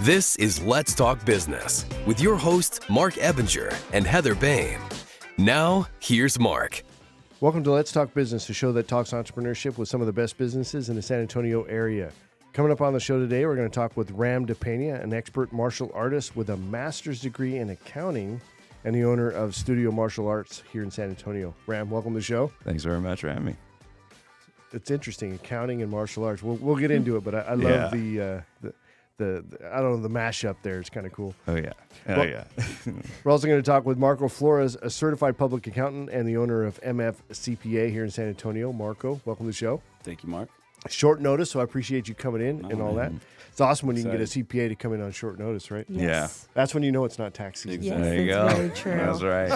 This is Let's Talk Business with your hosts, Marc Ebinger and Heather Boehme. Now, here's Marc. Welcome to Let's Talk Business, a show that talks entrepreneurship with some of the best businesses in the San Antonio area. Coming up on the show today, we're going to talk with Ram De Pena, an expert martial artist with a master's degree in accounting and the owner of Studio Martial Arts here in San Antonio. Ram, welcome to the show. Thanks very much for having me. It's interesting, accounting and martial arts. We'll get into it, but I love the I don't know, the mashup there. It's kind of cool. Oh, yeah. We're also going to talk with Marco Flores, a certified public accountant and the owner of MFCPA here in San Antonio. Marco, welcome to the show. Thank you, Marc. Short notice, so I appreciate you coming in and all that. It's awesome when you can get a Excited. CPA to come in on short notice, right? Yes. That's when you know it's not tax season. Yes, There you it's go. very true. That's right.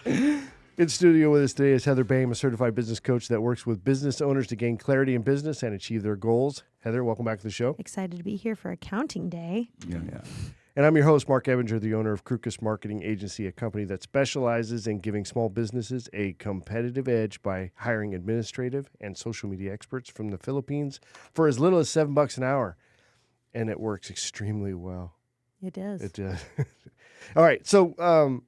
Yeah. In studio with us today is Heather Boehme, a certified business coach that works with business owners to gain clarity in business and achieve their goals. Heather, welcome back to the show. Excited to be here for accounting day. Yeah. And I'm your host, Marc Ebinger, the owner of Crükus Marketing Agency, a company that specializes in giving small businesses a competitive edge by hiring administrative and social media experts from the Philippines for as little as $7 an hour. And it works extremely well. It does. It does. All right. So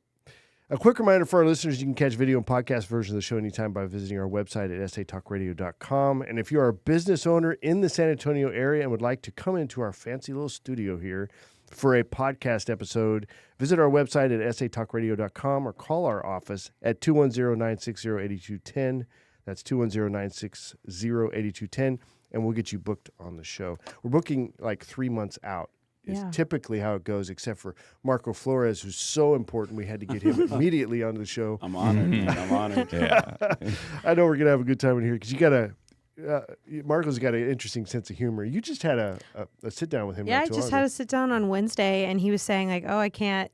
a quick reminder for our listeners, you can catch video and podcast versions of the show anytime by visiting our website at satalkradio.com. And if you are a business owner in the San Antonio area and would like to come into our fancy little studio here for a podcast episode, visit our website at satalkradio.com or call our office at 210-960-8210. That's 210-960-8210, and we'll get you booked on the show. We're booking like 3 months out. Is Yeah. typically how it goes, except for Marco Flores, who's so important. We had to get him immediately onto the show. I'm honored. I'm honored. Yeah. I know we're going to have a good time in here because you got Marco's got an interesting sense of humor. You just had a sit down with him. Yeah, not I too just long had ago. a sit down on Wednesday, and he was saying like, "Oh, I can't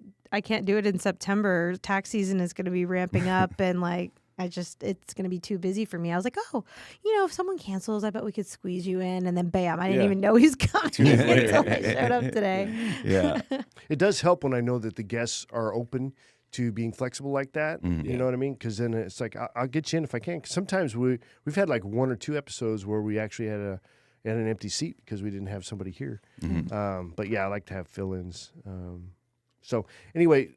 do it in September. Tax season is going to be ramping up, and like, it's going to be too busy for me." I was like, "Oh, if someone cancels, I bet we could squeeze you in." And then, bam! I didn't Yeah. even know he was coming 2 days later. until I showed up today. Yeah. It does help when I know that the guests are open to being flexible like that. You know what I mean? Because then it's like I'll get you in if I can. 'Cause sometimes we've had like 1 or 2 episodes where we actually had an empty seat because we didn't have somebody here. But yeah, I like to have fill-ins. So anyway,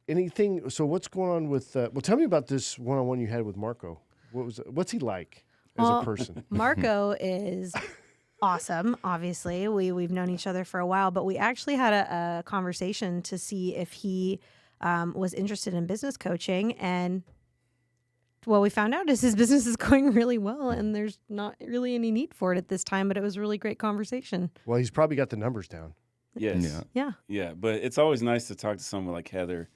anything? So what's going on with? Well, tell me about this one-on-one you had with Marco. What's he like as a person? Marco is awesome. Obviously, we've known each other for a while, but we actually had a conversation to see if he was interested in business coaching, and what we found out is his business is going really well, and there's not really any need for it at this time. But it was a really great conversation. Well, he's probably got the numbers down. Yes. Yeah. Yeah. Yeah. But it's always nice to talk to someone like Heather.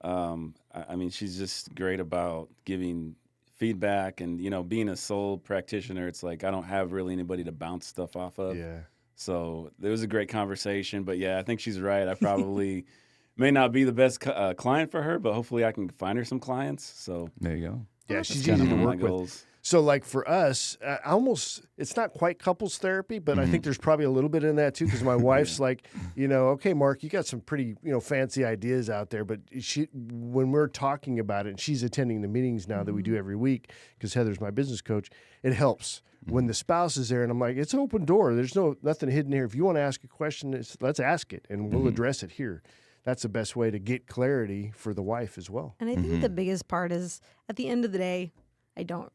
I mean, she's just great about giving feedback and, being a sole practitioner. It's like I don't have really anybody to bounce stuff off of. Yeah. So it was a great conversation. But, yeah, I think she's right. I probably may not be the best client for her, but hopefully I can find her some clients. So There you go. Yeah, that's she's kind easy of to my work with. goals. So, like for us, it's not quite couples therapy, but I think there's probably a little bit in that too. Because my wife's like, okay, Marc, you got some pretty, fancy ideas out there, but when we're talking about it, and she's attending the meetings now that we do every week because Heather's my business coach, it helps when the spouse is there, and I'm like, it's an open door. There's nothing hidden here. If you want to ask a question, let's ask it, and we'll address it here. That's the best way to get clarity for the wife as well. And I think the biggest part is at the end of the day, I don't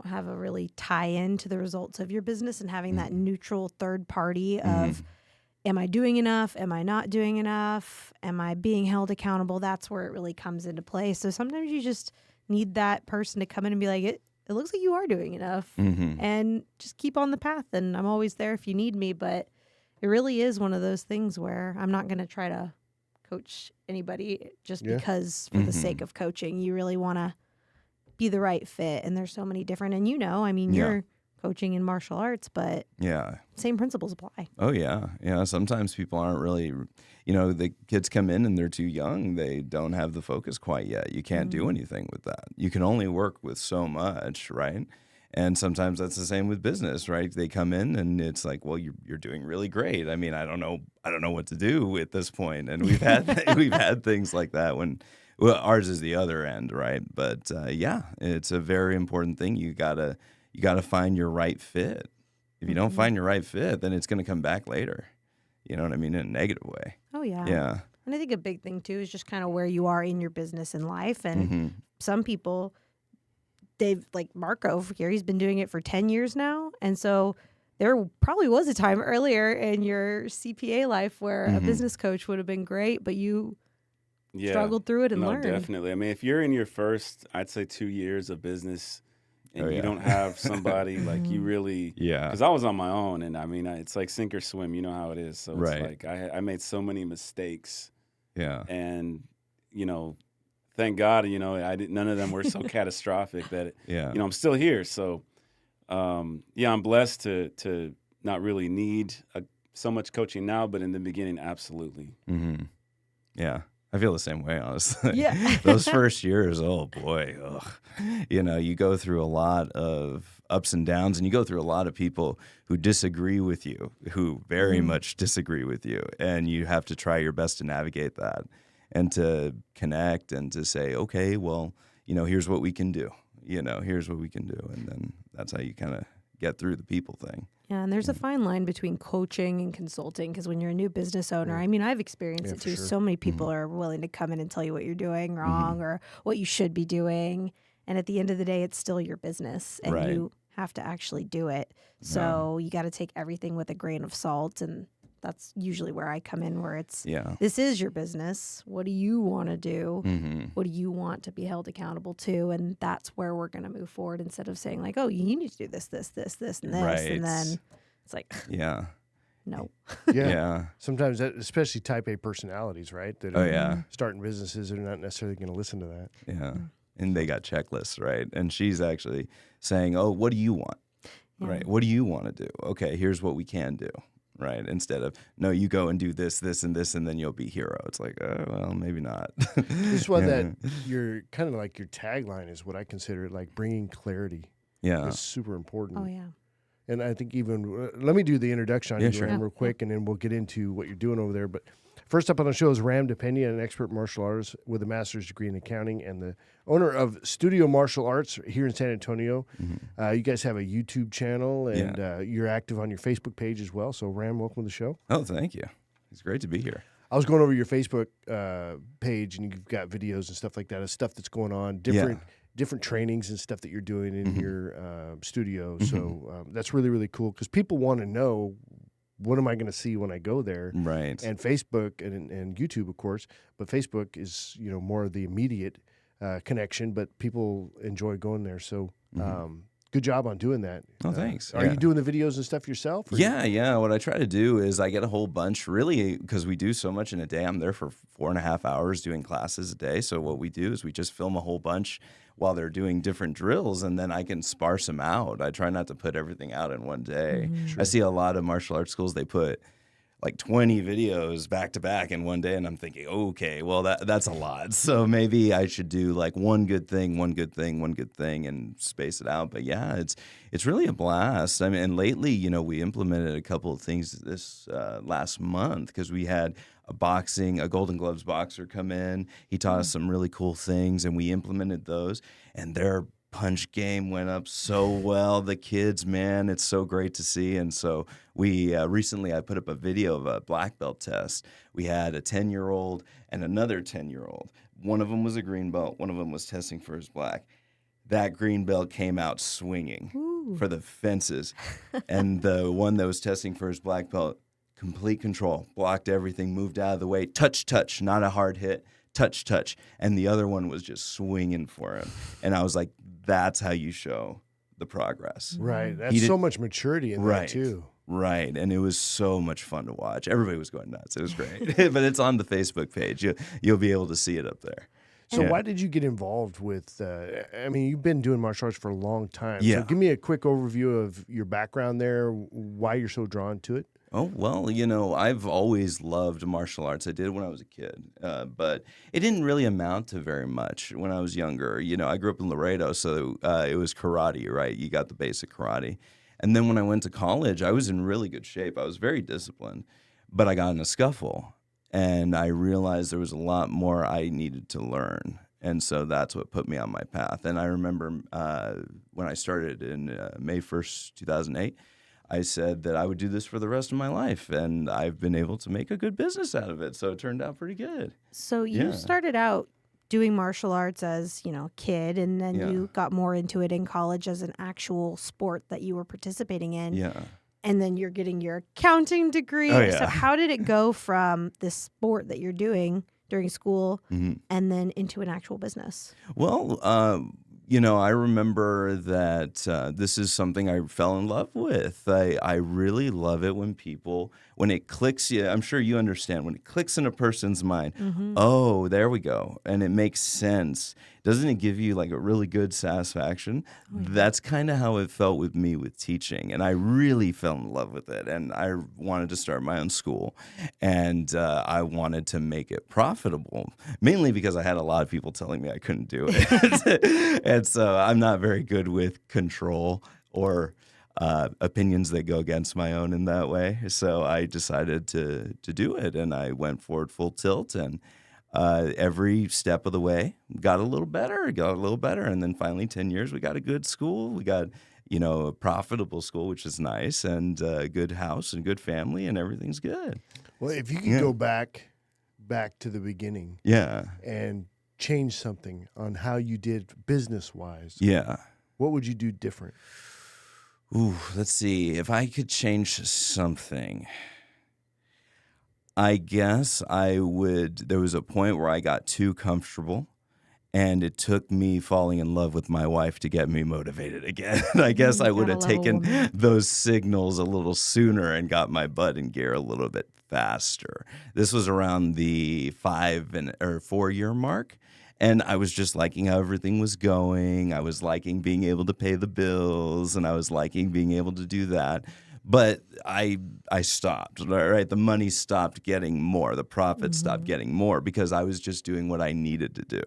have a really tie-in to the results of your business, and having that neutral third party of, am I doing enough? Am I not doing enough? Am I being held accountable? That's where it really comes into play. So sometimes you just need that person to come in and be like, it looks like you are doing enough, and just keep on the path. And I'm always there if you need me. But it really is one of those things where I'm not going to try to coach anybody just because for the sake of coaching. You really want to be the right fit, and there's so many different, and you're coaching in martial arts, but Yeah. same principles apply. Oh, yeah. Yeah. Sometimes people aren't really, the kids come in and they're too young. They don't have the focus quite yet. You can't do anything with that. You can only work with so much, right? And sometimes that's the same with business, right? They come in and it's like, well, you're doing really great. I mean, I don't know what to do at this point. And we've had things like that when, well, ours is the other end, right? But yeah, it's a very important thing. You gotta find your right fit. If you don't find your right fit, then it's going to come back later. You know what I mean? In a negative way. Oh, yeah. Yeah. And I think a big thing, too, is just kind of where you are in your business and life. And some people, they've, like Marco over here, he's been doing it for 10 years now. And so there probably was a time earlier in your CPA life where a business coach would have been great, but you struggled through it and learned. Definitely. I mean, if you're in your first, I'd say 2 years of business and you don't have somebody like you really, because I was on my own, and I mean, it's like sink or swim. You know how it is. So it's like I made so many mistakes. Yeah. And, you know, thank God, you know, none of them were so catastrophic that, you know, I'm still here. So, I'm blessed to not really need so much coaching now, but in the beginning, absolutely. Yeah. I feel the same way, honestly. Yeah. Those first years, oh boy, you know, you go through a lot of ups and downs, and you go through a lot of people who disagree with you, who very much disagree with you, and you have to try your best to navigate that and to connect and to say, okay, well, you know, here's what we can do. You know, here's what we can do, and then that's how you kind of get through the people thing. Yeah, and there's a fine line between coaching and consulting, because when you're a new business owner, I mean, I've experienced it too. Sure. So many people are willing to come in and tell you what you're doing wrong or what you should be doing. And at the end of the day, it's still your business, and you have to actually do it. So you got to take everything with a grain of salt, and that's usually where I come in, where it's, this is your business. What do you want to do? What do you want to be held accountable to? And that's where we're going to move forward, instead of saying like, oh, you need to do this, this, this, this, and this. Right. And then it's like, no. Sometimes, especially type A personalities, right? That are starting businesses, are not necessarily going to listen to that. Yeah. And they got checklists, right? And she's actually saying, oh, what do you want? Right. What do you want to do? Okay, here's what we can do. Right. Instead of, no, you go and do this, this, and this, and then you'll be hero. It's like, oh, well, maybe not. This is why that you're kind of like your tagline is what I consider like bringing clarity. Yeah. It's super important. Oh, yeah. And I think even, let me do the introduction on you, Ram, real quick, and then we'll get into what you're doing over there. But first up on the show is Ram De Pena, an expert martial artist with a master's degree in accounting and the owner of Studio Martial Arts here in San Antonio. You guys have a YouTube channel, and you're active on your Facebook page as well. So, Ram, welcome to the show. Oh, thank you. It's great to be here. I was going over your Facebook page, and you've got videos and stuff like that of stuff that's going on, different trainings and stuff that you're doing in your studio. So that's really, really cool, because people want to know, what am I going to see when I go there? Right. And Facebook and YouTube, of course, but Facebook is, you know, more of the immediate connection, but people enjoy going there. So good job on doing that. Oh, thanks. Are you doing the videos and stuff yourself? Yeah. What I try to do is I get a whole bunch, really, because we do so much in a day. I'm there for 4.5 hours doing classes a day. So what we do is we just film a whole bunch while they're doing different drills, and then I can sparse them out. I try not to put everything out in one day. I see a lot of martial arts schools, they put like 20 videos back to back in one day, and I'm thinking, okay, well, that's a lot. So maybe I should do like one good thing, and space it out. But yeah, it's really a blast. I mean, and lately, you know, we implemented a couple of things this last month, because we had a Golden Gloves boxer come in. He taught us some really cool things, and we implemented those, and their punch game went up so well. The kids, man, it's so great to see. And so we recently, I put up a video of a black belt test. We had a 10-year-old and another 10-year-old. One of them was a green belt. One of them was testing for his black. That green belt came out swinging for the fences. And the one that was testing for his black belt, complete control, blocked everything, moved out of the way, touch, not a hard hit, touch. And the other one was just swinging for him. And I was like, that's how you show the progress. Right. That's so much maturity in that, too. Right. And it was so much fun to watch. Everybody was going nuts. It was great. But it's on the Facebook page. You'll be able to see it up there. So why did you get involved with, I mean, you've been doing martial arts for a long time. Yeah. So give me a quick overview of your background there, why you're so drawn to it. Oh, well, you know, I've always loved martial arts. I did when I was a kid, but it didn't really amount to very much when I was younger. You know, I grew up in Laredo, so it was karate, right? You got the basic karate. And then when I went to college, I was in really good shape. I was very disciplined, but I got in a scuffle, and I realized there was a lot more I needed to learn. And so that's what put me on my path. And I remember when I started in May 1st, 2008, I said that I would do this for the rest of my life, and I've been able to make a good business out of it. So it turned out pretty good. So you started out doing martial arts as, a kid, and then you got more into it in college as an actual sport that you were participating in. Yeah. And then you're getting your accounting degree. Oh, yeah. So how did it go from this sport that you're doing during school and then into an actual business? Well, I remember that this is something I fell in love with. I really love it when it clicks you. I'm sure you understand when it clicks in a person's mind. Oh, there we go. And it makes sense. Doesn't it give you like a really good satisfaction? That's kind of how it felt with me with teaching. And I really fell in love with it. And I wanted to start my own school. And I wanted to make it profitable, mainly because I had a lot of people telling me I couldn't do it. And so I'm not very good with control or opinions that go against my own in that way. So I decided to do it. And I went forward full tilt. And every step of the way got a little better. And then finally 10 years, we got a good school. We got, a profitable school, which is nice, and a good house and good family, and everything's good. Well, if you could go back to the beginning and change something on how you did business-wise, what would you do different? Ooh, let's see. If I could change something, I guess I would. There was a point where I got too comfortable, and it took me falling in love with my wife to get me motivated again. I guess I would have taken those signals a little sooner and got my butt in gear a little bit faster. This was around the 4 year mark. And I was just liking how everything was going. I was liking being able to pay the bills, and I was liking being able to do that. But I stopped, right? The money stopped getting more. The profit stopped getting more because I was just doing what I needed to do.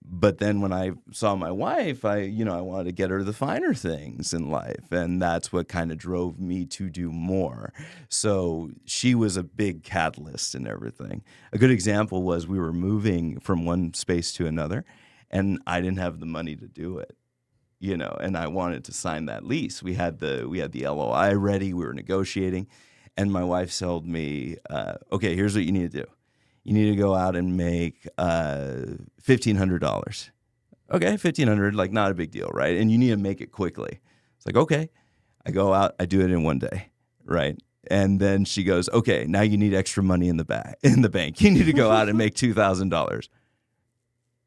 But then when I saw my wife, I wanted to get her the finer things in life. And that's what kind of drove me to do more. So she was a big catalyst in everything. A good example was we were moving from one space to another, and I didn't have the money to do it. And I wanted to sign that lease. We had the LOI ready. We were negotiating, and my wife told me, "Okay, here's what you need to do. You need to go out and make $1,500. Okay, $1,500, like not a big deal, right? And you need to make it quickly." It's like, okay. I go out, I do it in one day, right? And then she goes, "Okay, now you need extra money in the bank. You need to go out and make $2,000.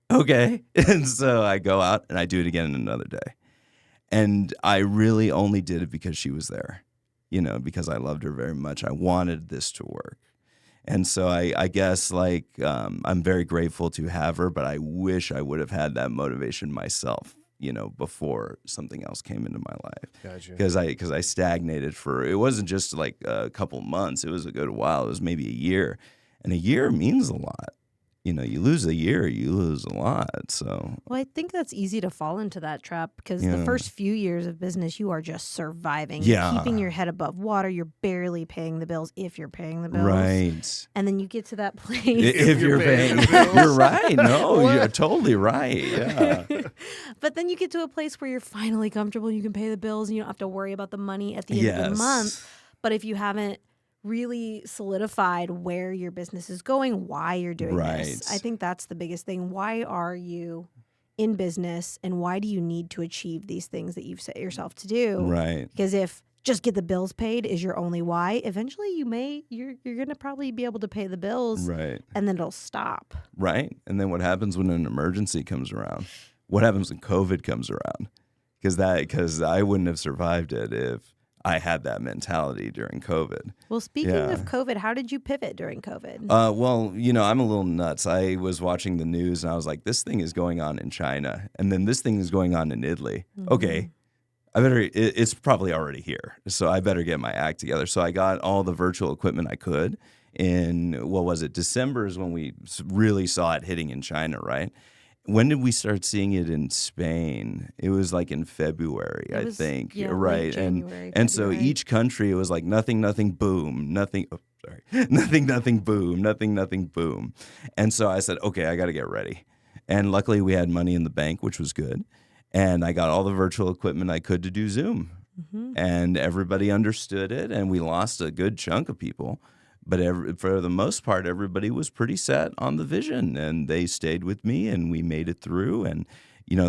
Okay. And so I go out and I do it again in another day. And I really only did it because she was there, because I loved her very much. I wanted this to work. And so I guess I'm very grateful to have her, but I wish I would have had that motivation myself, before something else came into my life. Gotcha. Because I stagnated it wasn't just like a couple months. It was a good while. It was maybe a year. And a year means a lot. You lose a year, you lose a lot. So, well, I think that's easy to fall into that trap because the first few years of business, you are just surviving, keeping your head above water. You're barely paying the bills if you're paying the bills, right? And then you get to that place if you're paying, you're right. No, you're totally right. Yeah. But then you get to a place where you're finally comfortable. You can pay the bills, and you don't have to worry about the money at the end of the month. But if you haven't really solidified where your business is going, why you're doing this. I think that's the biggest thing. Why are you in business, and why do you need to achieve these things that you've set yourself to do? Right. Because if just get the bills paid is your only why, eventually you're going to probably be able to pay the bills, right? And then it'll stop. Right. And then what happens when an emergency comes around? What happens when COVID comes around? Because I wouldn't have survived it if I had that mentality during COVID. Well, speaking of COVID, how did you pivot during COVID? Well, I'm a little nuts. I was watching the news and I was like, this thing is going on in China. And then this thing is going on in Italy. Mm-hmm. Okay, it's probably already here. So I better get my act together. So I got all the virtual equipment I could in, December is when we really saw it hitting in China, right? When did we start seeing it in Spain? It was like in February, I think. Yeah, right. And so each country, it was like nothing, boom, nothing, nothing, boom, nothing, boom. And so I said, okay, I got to get ready. And luckily we had money in the bank, which was good. And I got all the virtual equipment I could to do Zoom. And everybody understood it, and we lost a good chunk of people. But for the most part, everybody was pretty set on the vision, and they stayed with me, and we made it through. And,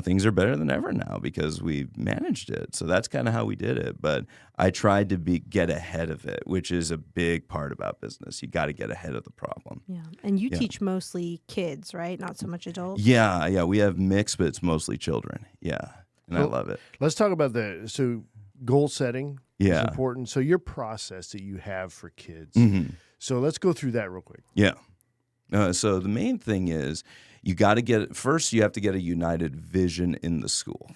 things are better than ever now because we managed it. So that's kind of how we did it. But I tried to get ahead of it, which is a big part about business. You got to get ahead of the problem. Yeah. And you teach mostly kids, right? Not so much adults? Yeah. We have mixed, but it's mostly children. Yeah. And I love it. Let's talk about goal setting is Yeah. important. So your process that you have for kids. Mm-hmm. So let's go through that real quick. Yeah. So the main thing is you have to get a united vision in the school.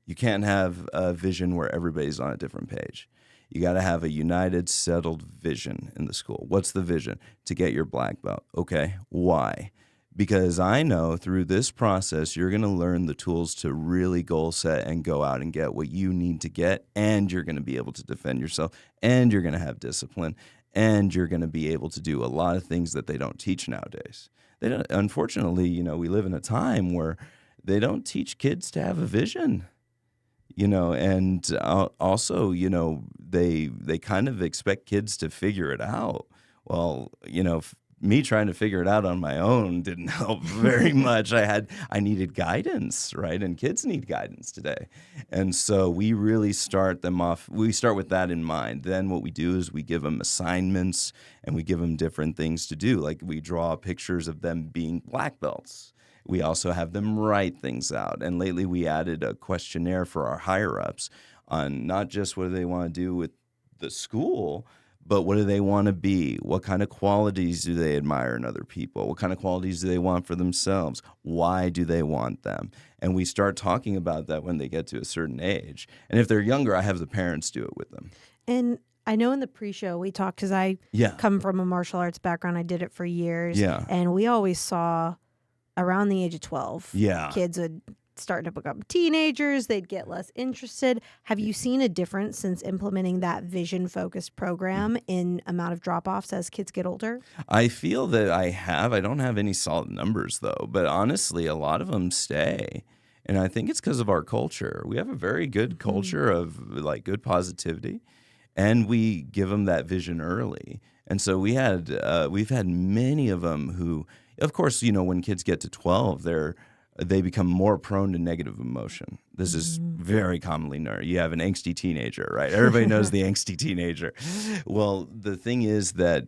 You can't have a vision where everybody's on a different page. You got to have a united, settled vision in the school. What's the vision? To get your black belt. Okay. Why? Because I know through this process, you're going to learn the tools to really goal set and go out and get what you need to get, and you're going to be able to defend yourself, and you're going to have discipline, and you're going to be able to do a lot of things that they don't teach nowadays. Unfortunately, we live in a time where they don't teach kids to have a vision, and also, they kind of expect kids to figure it out. Well, me trying to figure it out on my own didn't help very much. I needed guidance, right? And kids need guidance today. And so we really start them off. We start with that in mind. Then what we do is we give them assignments and we give them different things to do. Like we draw pictures of them being black belts. We also have them write things out. And lately we added a questionnaire for our higher ups on not just what do they want to do with the school, but what do they want to be? What kind of qualities do they admire in other people? What kind of qualities do they want for themselves? Why do they want them? And we start talking about that when they get to a certain age. And if they're younger, I have the parents do it with them. And I know in the pre-show we talked, because I come from a martial arts background. I did it for years. Yeah. And we always saw around the age of 12, kids would start to become teenagers, they'd get less interested. Have you seen a difference since implementing that vision-focused program in amount of drop-offs as kids get older? I feel that I have. I don't have any solid numbers, though. But honestly, a lot of them stay. And I think it's because of our culture. We have a very good culture of good positivity, and we give them that vision early. And so we've had many of them who, of course, when kids get to 12, they become more prone to negative emotion. This is very commonly known. You have an angsty teenager, right? Everybody knows the angsty teenager. Well, the thing is that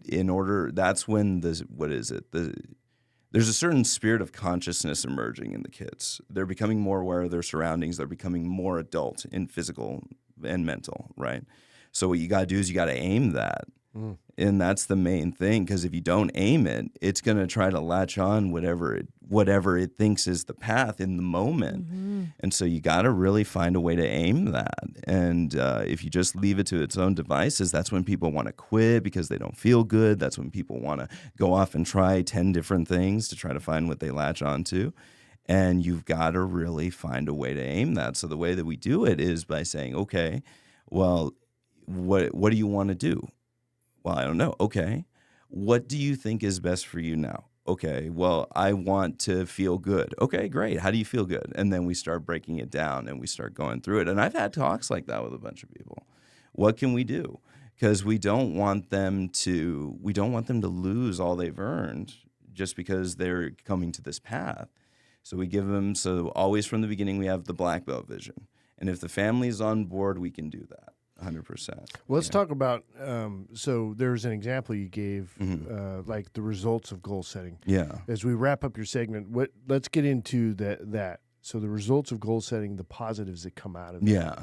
that's when there's a certain spirit of consciousness emerging in the kids. They're becoming more aware of their surroundings. They're becoming more adult in physical and mental, right? So what you got to do is you got to aim that. And that's the main thing, because if you don't aim it, it's going to try to latch on whatever it thinks is the path in the moment. And so you got to really find a way to aim that. And if you just leave it to its own devices, that's when people want to quit because they don't feel good. That's when people want to go off and try 10 different things to try to find what they latch onto. And you've got to really find a way to aim that. So the way that we do it is by saying, okay, well, what do you want to do? Well, I don't know. Okay. What do you think is best for you now? Okay. Well, I want to feel good. Okay, great. How do you feel good? And then we start breaking it down and we start going through it. And I've had talks like that with a bunch of people. What can we do? Because we don't want them to lose all they've earned just because they're coming to this path. So we give them, always from the beginning, we have the black belt vision. And if the family is on board, we can do that. 100%. Well, let's talk about, so there's an example you gave, like the results of goal setting. Yeah. As we wrap up your segment, let's get into that. So the results of goal setting, the positives that come out of it. Yeah.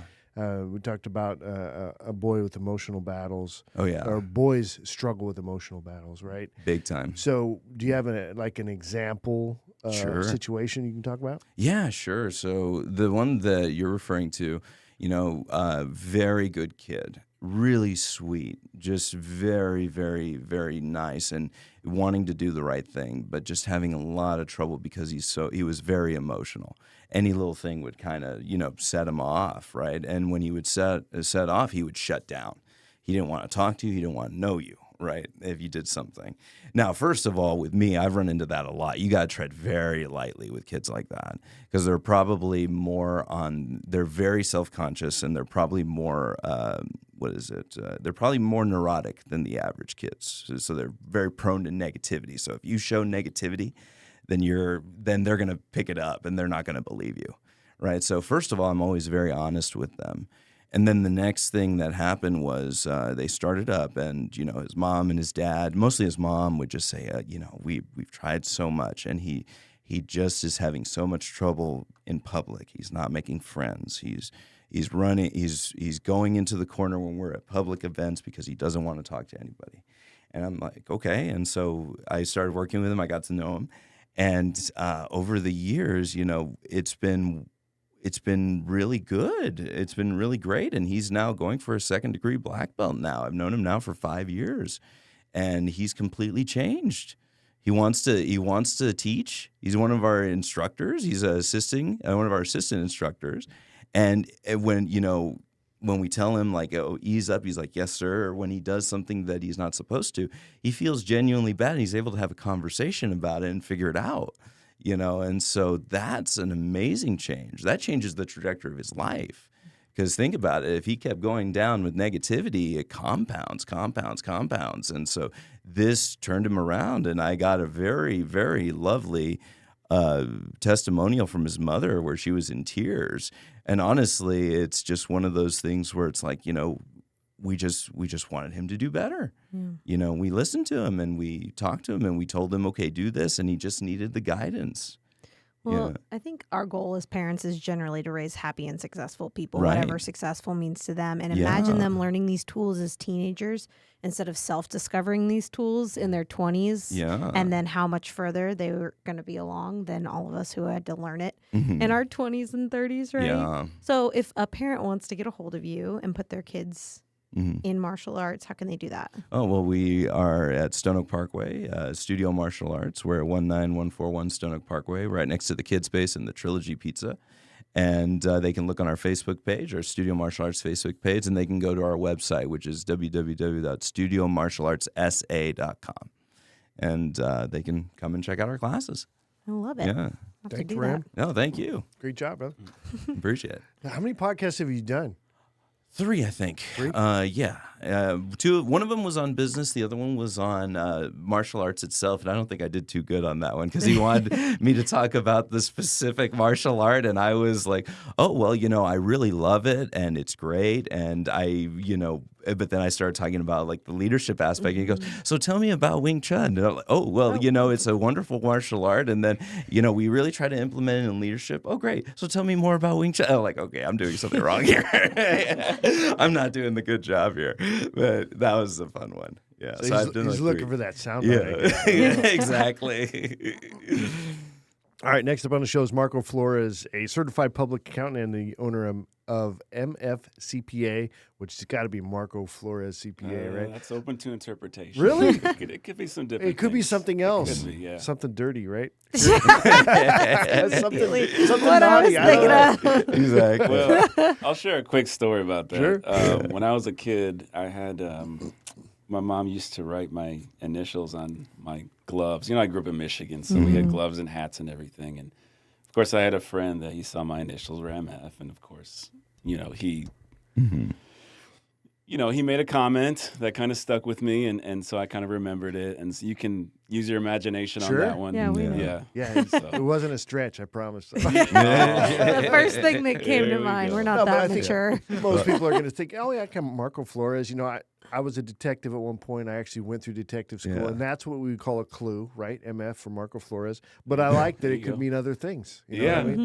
We talked about a boy with emotional battles. Oh, yeah. Or boys struggle with emotional battles, right? Big time. So do you have an example situation you can talk about? Yeah, sure. So the one that you're referring to, very good kid, really sweet, just very, very, very nice and wanting to do the right thing, but just having a lot of trouble because he was very emotional. Any little thing would kind of, set him off, right? And when he would set off, he would shut down. He didn't want to talk to you. He didn't want to know you, right? If you did something. Now, first of all, with me, I've run into that a lot. You got to tread very lightly with kids like that because they're probably they're very self-conscious and they're probably more, they're probably more neurotic than the average kids. So they're very prone to negativity. So if you show negativity, then they're going to pick it up and they're not going to believe you, right? So first of all, I'm always very honest with them. And then the next thing that happened was they started up, and his mom and his dad, mostly his mom, would just say, we've tried so much, and he just is having so much trouble in public. He's not making friends. He's running. He's going into the corner when we're at public events because he doesn't want to talk to anybody. And I'm like, okay. And so I started working with him. I got to know him, and over the years, it's been really good. It's been really great. And he's now going for a 2nd-degree black belt now. I've known him now for 5 years, and he's completely changed. He wants to teach. He's one of our instructors. He's one of our assistant instructors. And when we tell him like, oh, ease up, he's like, yes, sir. Or when he does something that he's not supposed to, he feels genuinely bad. And he's able to have a conversation about it and figure it out. And so that's an amazing change. That changes the trajectory of his life. Because think about it, if he kept going down with negativity, it compounds. And so this turned him around, and I got a very, very lovely testimonial from his mother where she was in tears. And honestly, it's just one of those things where it's like, we just wanted him to do better. Yeah. We listened to him and we talked to him and we told him, okay, do this. And he just needed the guidance. Well, I think our goal as parents is generally to raise happy and successful people, Right. whatever successful means to them. And imagine them learning these tools as teenagers instead of self-discovering these tools in their 20s. Yeah. And then how much further they were going to be along than all of us who had to learn it Mhm. in our 20s and 30s, right? Yeah. So if a parent wants to get a hold of you and put their kids Mhm. in martial arts, how can they do that? Oh, well, we are at Stone Oak Parkway, Studio Martial Arts. We're at 19141 Stone Oak Parkway, right next to the Kid Space and the Trilogy Pizza. And they can look on our Facebook page, our Studio Martial Arts Facebook page, and they can go to our website, which is www.studiomartialartssa.com. And they can come and check out our classes. I love it. Yeah. I'll have to Thank do you, that. Ram. No, thank you. Great job, brother. Appreciate it. Now, how many podcasts have you done? 3, I think. 3? Yeah. 2. One of them was on business. The other one was on martial arts itself. And I don't think I did too good on that one because he wanted me to talk about the specific martial art. And I was like, oh, well, I really love it and it's great. And but then I started talking about like the leadership aspect. And he goes, so tell me about Wing Chun. And I'm like, oh, well, it's a wonderful martial art. And then, we really try to implement it in leadership. Oh, great. So tell me more about Wing Chun. I'm like, okay, I'm doing something wrong here. I'm not doing the good job here. But that was a fun one. Yeah. So I've done he's like looking 3. for that sound. Yeah. Yeah, exactly. All right, next up on the show is Marco Flores, a certified public accountant and the owner of MFCPA, which has got to be Marco Flores CPA, right? That's open to interpretation. Really? It could be some different It could be things. something else. Could be, yeah. Something dirty, right? Exactly. something What I was naughty. thinking don't know. of. Exactly. Well, I'll share a quick story about that. Sure. When I was a kid, I had my mom used to write my initials on my gloves. I grew up in Michigan, so we had gloves and hats and everything. And of course, I had a friend that he saw my initials were MF, and of course, he he made a comment that kind of stuck with me, and so I kind of remembered it. And so you can use your imagination Sure. on that one. Yeah, we will. Yeah. Yeah, So- it wasn't a stretch, I promise. The first thing that came There to we mind. go. We're No, not but I that think- mature. Most people are going to think, oh, yeah, I come Marco Flores. I was a detective at one point. I actually went through detective school, Yeah. and that's what we would call a clue, right? MF for Marco Flores. But I like that There it you could go. mean other things. You know Yeah. what I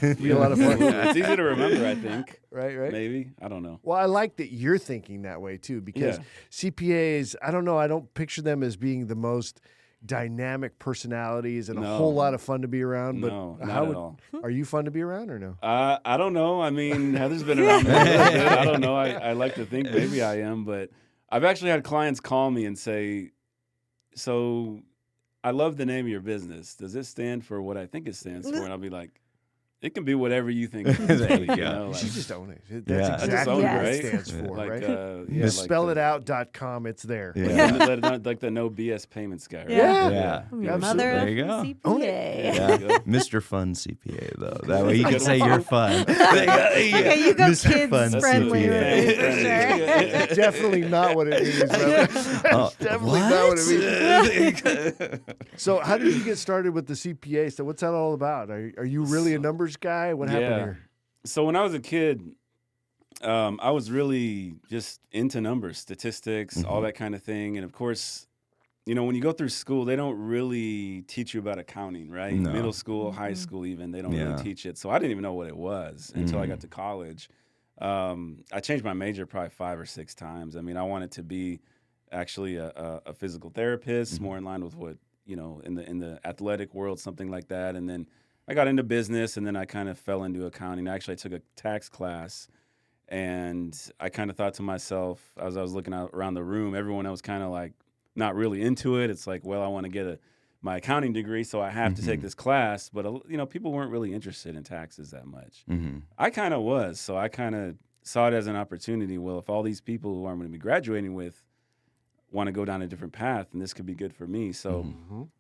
mean? Be a lot of fun. It's easy to remember, I think. Right. Maybe. I don't know. Well, I like that you're thinking that way, too, because Yeah. CPAs, I don't know, I don't picture them as being the most dynamic personalities and a No. whole lot of fun to be around. But No, how not would, at all. Are you fun to be around or no? I don't know. I mean, Heather's been around me a little bit. I don't know. I like to think maybe I am, but I've actually had clients call me and say, so I love the name of your business. Does it stand for what I think it stands for? And I'll be like, It can be whatever you think. There you go. You Like, should just own it. Yeah. That's I just exactly own what it, it right? stands for, like, right? yeah, Spellitout.com, it's there. Yeah. like the no BS payments guy. Right? Yeah. Yeah. I'm Yeah, your mother there of you go. CPA. Own it. Yeah. Yeah. There you go. Mr. Fun CPA, though. That way you That's can a say good you're one. fun. Okay, you go Mr. kids Fun friendly CPA. with it for sure. It's definitely not what it means, brother. It's definitely not what it means. So how did you get started with the CPA? So what's that all about? Are you really a numbers guy? What happened here? So when I was a kid, I was really just into numbers, statistics, all that kind of thing. And of course, you know, when you go through school, they don't really teach you about accounting, right? No. Middle school, high school even, they don't Yeah. really teach it. So I didn't even know what it was until I got to college. I changed my major probably 5 or 6 times. I mean, I wanted to be actually a physical therapist, more in line with what, you know, in the athletic world, something like that. And then I got into business, and then I kind of fell into accounting. Actually, I took a tax class, and I kind of thought to myself, as I was looking out around the room, everyone else kind of like not really into it. It's like, well, I want to get my accounting degree, so I have to take this class. But, you know, people weren't really interested in taxes that much. I kind of was, so I kind of saw it as an opportunity. Well, if all these people who I'm going to be graduating with want to go down a different path, and this could be good for me. So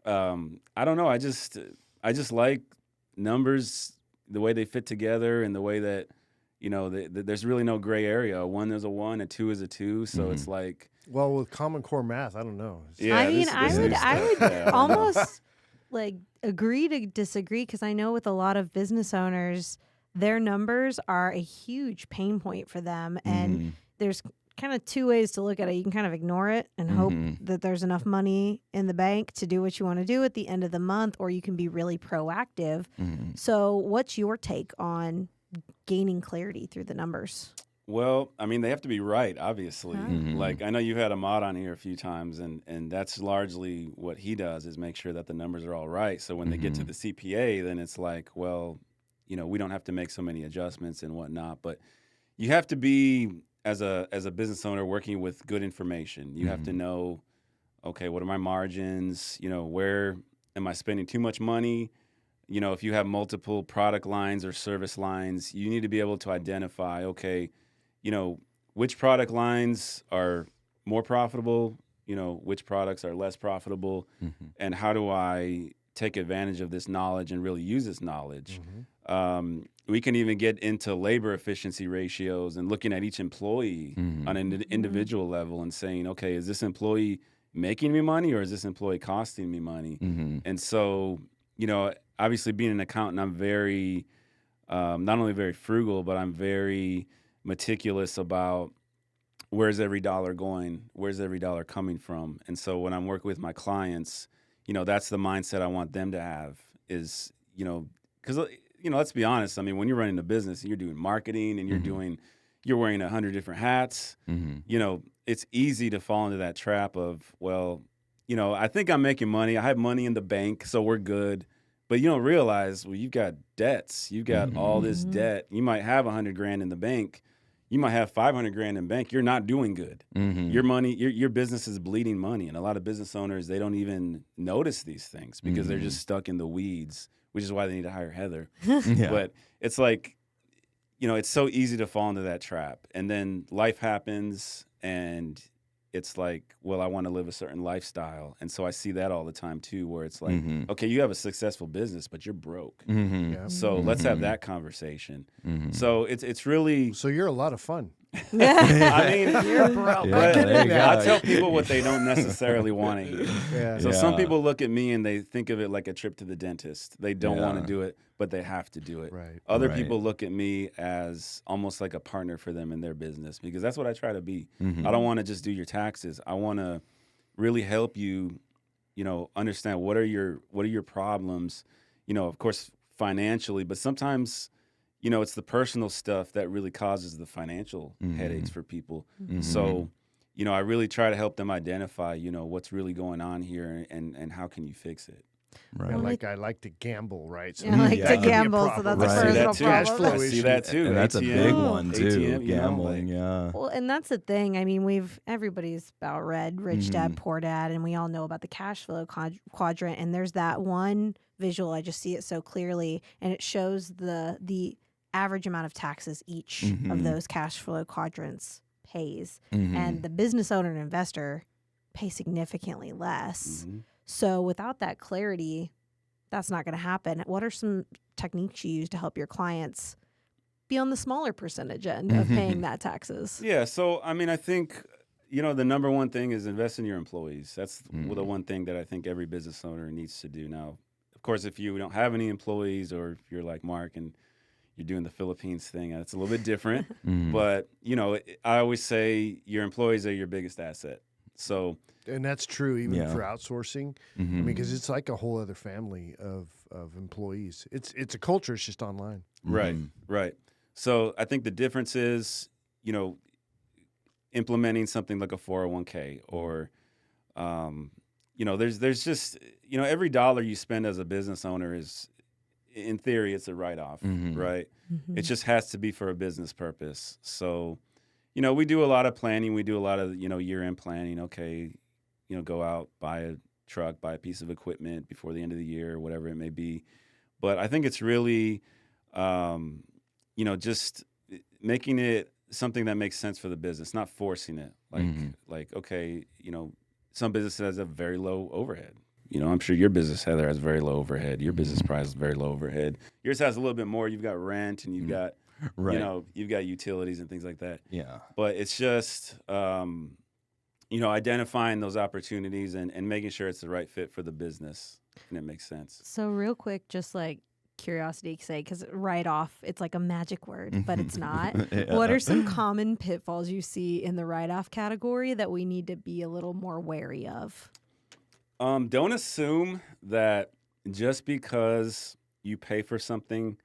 I don't know. I just like numbers, the way they fit together, and the way that, you know, there's really no gray area. A 1 is a 1, a 2 is a 2. So it's like, Well, with Common Core math, I don't know. yeah. I mean, this I new would stuff, yeah. almost like agree to disagree, because I know with a lot of business owners, their numbers are a huge pain point for them. And there's kind of 2 ways to look at it. You can kind of ignore it and hope that there's enough money in the bank to do what you want to do at the end of the month, or you can be really proactive. So what's your take on gaining clarity through the numbers? Well, I mean, they have to be right, obviously. Huh. Like, I know you had Ahmad on here a few times, and that's largely what he does, is make sure that the numbers are all right. So when they get to the CPA, then it's like, well, you know, we don't have to make so many adjustments and whatnot. But you have to be, as a business owner, working with good information. You have to know, okay, what are my margins? You know, where am I spending too much money? You know, if you have multiple product lines or service lines, you need to be able to identify, okay, you know, which product lines are more profitable, you know, which products are less profitable, and how do I take advantage of this knowledge and really use this knowledge? We can even get into labor efficiency ratios and looking at each employee on an individual level and saying, okay, is this employee making me money, or is this employee costing me money? And so, you know, obviously being an accountant, I'm very, not only very frugal, but I'm very meticulous about where's every dollar going, where's every dollar coming from. And so when I'm working with my clients, you know, that's the mindset I want them to have is, you know, because, you know, let's be honest. I mean, when you're running a business and you're doing marketing and you're wearing 100 different hats, you know, it's easy to fall into that trap of, well, you know, I think I'm making money. I have money in the bank, so we're good. But you don't realize, well, you've got debts. You've got all this debt. You might have $100,000 in the bank. You might have $500,000 in bank. You're not doing good. Your money, your business is bleeding money. And a lot of business owners, they don't even notice these things because they're just stuck in the weeds, which is why they need to hire Heather. But it's like, you know, it's so easy to fall into that trap. And then life happens, and it's like, well, I want to live a certain lifestyle. And so I see that all the time too, where it's like, okay, you have a successful business, but you're broke. So let's have that conversation. So it's really. So you're a lot of fun. I mean, You're broke. but there you go. I tell people what they don't necessarily want to hear. Yeah. So some people look at me and they think of it like a trip to the dentist. They don't want Yeah. to do it, but they have to do it. Right. Other Right. people look at me as almost like a partner for them in their business, because that's what I try to be. I don't want to just do your taxes. I want to really help you, you know, understand what are your problems, you know, of course financially, but sometimes, you know, it's the personal stuff that really causes the financial headaches for people. So, you know, I really try to help them identify, you know, what's really going on here and how can you fix it. Right. I like to gamble, right? So I like that to could be a gamble, so problem. that's a I see that personal too. Cash problem. flow I see issue. that too. And that's a ATM, big one too. ATM, Gambling, yeah. Well, and that's the thing. I mean, everybody's about read Rich Dad, Poor Dad, and we all know about the cash flow quadrant. And there's that one visual, I just see it so clearly, and it shows the average amount of taxes each of those cash flow quadrants pays. And the business owner and investor pay significantly less. So without that clarity, that's not going to happen. What are some techniques you use to help your clients be on the smaller percentage end of paying that taxes? Yeah. So, I mean, I think, the number one thing is invest in your employees. That's the one thing that I think every business owner needs to do. Now, of course, if you don't have any employees, or if you're like Mark and you're doing the Philippines thing, that's a little bit different. But, I always say your employees are your biggest asset. So, And that's true even for outsourcing. I mean, because it's like a whole other family of employees. It's a culture. It's just online. Right. So I think the difference is, implementing something like a 401k or, there's just, every dollar you spend as a business owner is, in theory, it's a write-off, right? It just has to be for a business purpose. So, we do a lot of planning. We do a lot of, year-end planning. Okay, go out, buy a truck, buy a piece of equipment before the end of the year, or whatever it may be. But I think it's really, just making it something that makes sense for the business, not forcing it. Like, okay, some businesses have very low overhead. I'm sure your business, Heather, has very low overhead. Your business probably has very low overhead. Yours has a little bit more. You've got rent and you've got, you've got utilities and things like that. Yeah. But it's just, identifying those opportunities and making sure it's the right fit for the business and it makes sense. So real quick, just like curiosity's sake, because write-off, it's like a magic word, but it's not. What are some common pitfalls you see in the write-off category that we need to be a little more wary of? Don't assume that just because you pay for something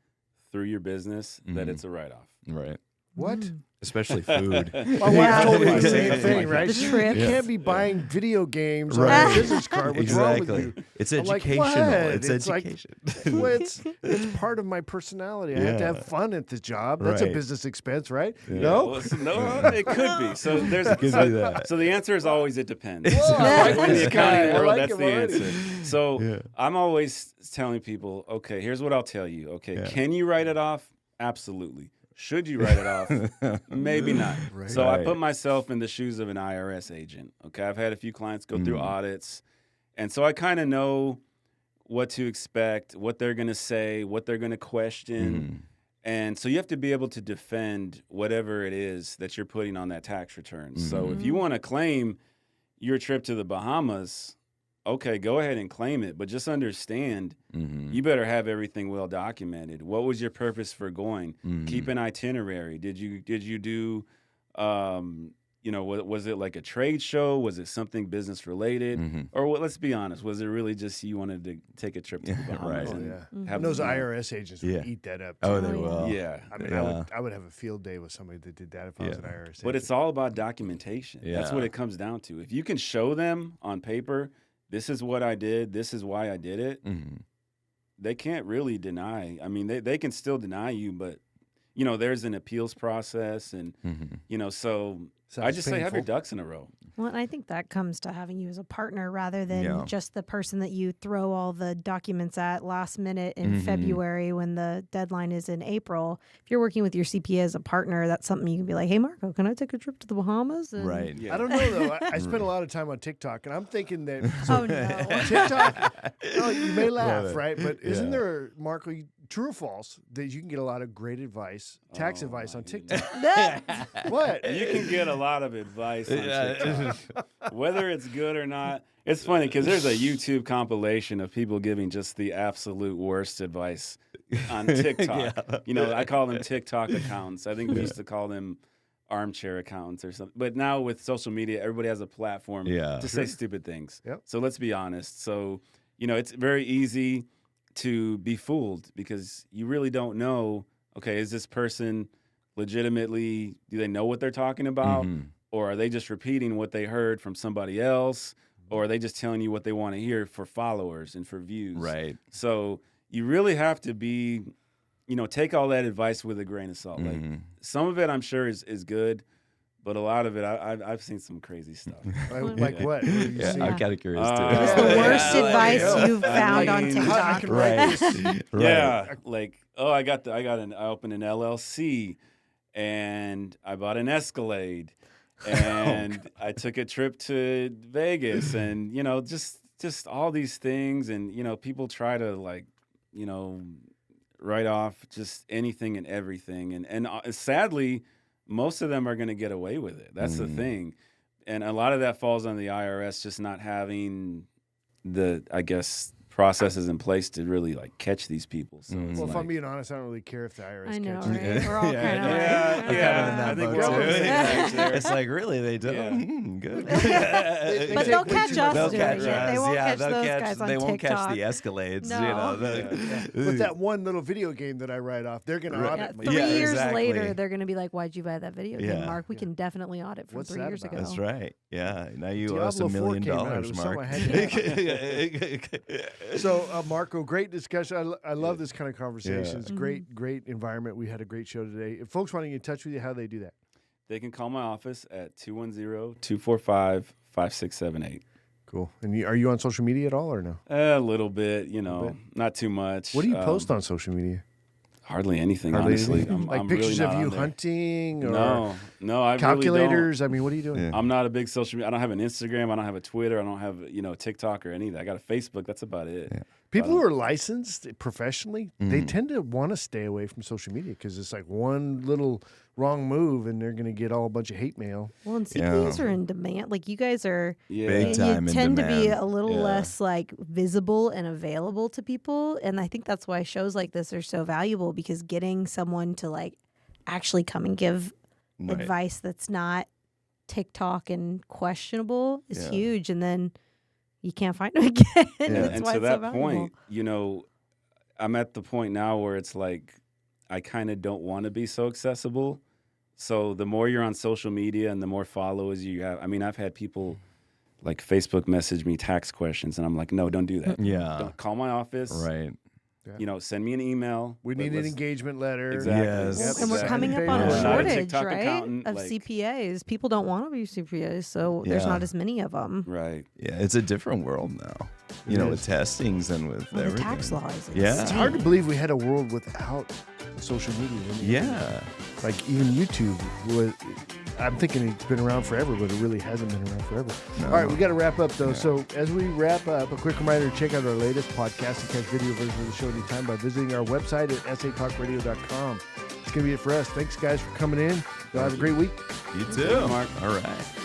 through your business that it's a write-off. Right. What? Especially food. My wife told me the same thing, right? The She- trip. You can't be buying video games on Right. a business card. What's wrong with you? It's I'm like, educational. what? It's like, education. well, it's part of my personality. I have to have fun at the job. That's a Right. business expense, right? Yeah. No? Well, no, it could be. So there's could be that. So the answer is always it depends. Whoa, I like In the this accounting guy. I world, like that's him the already. answer. So Yeah. I'm always telling people, okay, here's what I'll tell you. Okay, can you write it off? Absolutely. Should you write it off? Maybe not. Right. So I Right. put myself in the shoes of an IRS agent. Okay, I've had a few clients go through audits, and so I kind of know what to expect, what they're going to say, what they're going to question. And so you have to be able to defend whatever it is that you're putting on that tax return. So if you want to claim your trip to the Bahamas, okay, go ahead and claim it, but just understand you better have everything well documented. What was your purpose for going? Keep an itinerary. Did you do was it like a trade show? Was it something business related? Or let's be honest, was it really just you wanted to take a trip to the Bahamas? Right. and Yeah. have And those you know, IRS agents would Yeah. eat that up. Oh, too. they will. Yeah. I mean, Yeah. I would have a field day with somebody that did that if I was an Yeah. IRS agent. But it's all about documentation. That's what Yeah. it comes down to. If you can show them on paper, this is what I did, this is why I did it, they can't really deny. I mean, they can still deny you, but, there's an appeals process. And, so I Sounds just say have your painful. ducks in a row. Well, and I think that comes to having you as a partner rather than Yeah. just the person that you throw all the documents at last minute in February when the deadline is in April. If you're working with your CPA as a partner, that's something you can be like, hey, Marco, can I take a trip to the Bahamas? And Right. Yeah. I don't know, though. I spend a lot of time on TikTok, and I'm thinking that Oh, no. TikTok, you may laugh, it. right? But isn't Yeah. there, Marco, true or false, that you can get a lot of great advice, tax advice on TikTok? What? You can get a lot of advice on TikTok. Whether it's good or not. It's funny because there's a YouTube compilation of people giving just the absolute worst advice on TikTok. I call them TikTok accountants. I think we used to call them armchair accountants or something. But now with social media, everybody has a platform Yeah. to say stupid things. Yep. So let's be honest. So, it's very easy to be fooled because you really don't know, okay, is this person legitimately, do they know what they're talking about? Or are they just repeating what they heard from somebody else? or are they just telling you what they want to hear for followers and for views? Right. So you really have to be, take all that advice with a grain of salt. Like some of it, I'm sure is good, but a lot of it, I've seen some crazy stuff. Like what? I'm kind of curious too. What's the worst advice you've found on TikTok? Right. Yeah, like I opened an LLC, and I bought an Escalade, and I took a trip to Vegas, and just all these things, and people try to write off just anything and everything, and sadly, most of them are going to get away with it. That's the thing, and a lot of that falls on the IRS just not having the, I guess, processes in place to really catch these people. So it's if I'm being honest, I don't really care if the IRS I know, catches me. right? We're all kind of I'm kind of in that I think boat we're too. all It's like, really, they don't? Good. But they'll catch us They'll doing catch it. us. They won't Yeah, catch they'll those catch- guys on They TikTok. won't catch the Escalades. No. But that one little video game that I write off, they're going to audit me. 3 years exactly. later, they're going to be like, "Why'd you buy that video game, Yeah. Mark? We can definitely audit from What's 3 that years about? ago." That's right. Yeah. Now you owe Diablo us $1 million, 4 came out. It was something Mark. I had So, Marco, great discussion. I love this kind of conversation. It's great environment. We had a great show today. If folks want to get in touch with you, how do they do that? They can call my office at 210-245-5678. Cool. And are you on social media at all or no? A little bit, not too much. What do you post on social media? Hardly anything, honestly. Anything? I'm pictures really of not you on there. hunting or No, I calculators? Really I mean, what are you doing? Yeah. I'm not a big social media. I don't have an Instagram. I don't have a Twitter. I don't have, TikTok or anything. I got a Facebook. That's about it. Yeah. People who are licensed professionally, they tend to want to stay away from social media because it's like one little wrong move and they're going to get all a bunch of hate mail. Well, and CPAs are in demand. Like you guys are, Big time you in tend to be demand. a little Yeah. less visible and available to people. And I think that's why shows like this are so valuable because getting someone to actually come and give Right. advice that's not TikTok and questionable is Yeah. huge. And then you can't find them again. That's And why to it's that so point, valuable. I'm at the point now where it's like I kind of don't want to be so accessible. So the more you're on social media and the more followers you have, I've had people Facebook message me tax questions, and I'm like, no, don't do that. Yeah. Don't call my office. Right. Send me an email. We need an engagement letter. Exactly. Yes. Well, and we're Exactly. coming up on Yeah. a Not a shortage, TikTok right, accountant, of CPAs. People don't want to be CPAs, so there's Yeah. not as many of them. Right. Yeah, it's a different world now. With testings and with Well, the everything. tax laws. Yeah. It's hard to believe we had a world without social media. Yeah. Like even YouTube was. I'm thinking it's been around forever, but it really hasn't been around forever. No. All right, we got to wrap up though. So as we wrap up, a quick reminder to check out our latest podcast and catch video version of the show anytime by visiting our website at satalkradio.com. It's going to be it for us. Thanks, guys, for coming in. Y'all have a great week. You too. Mark. All right.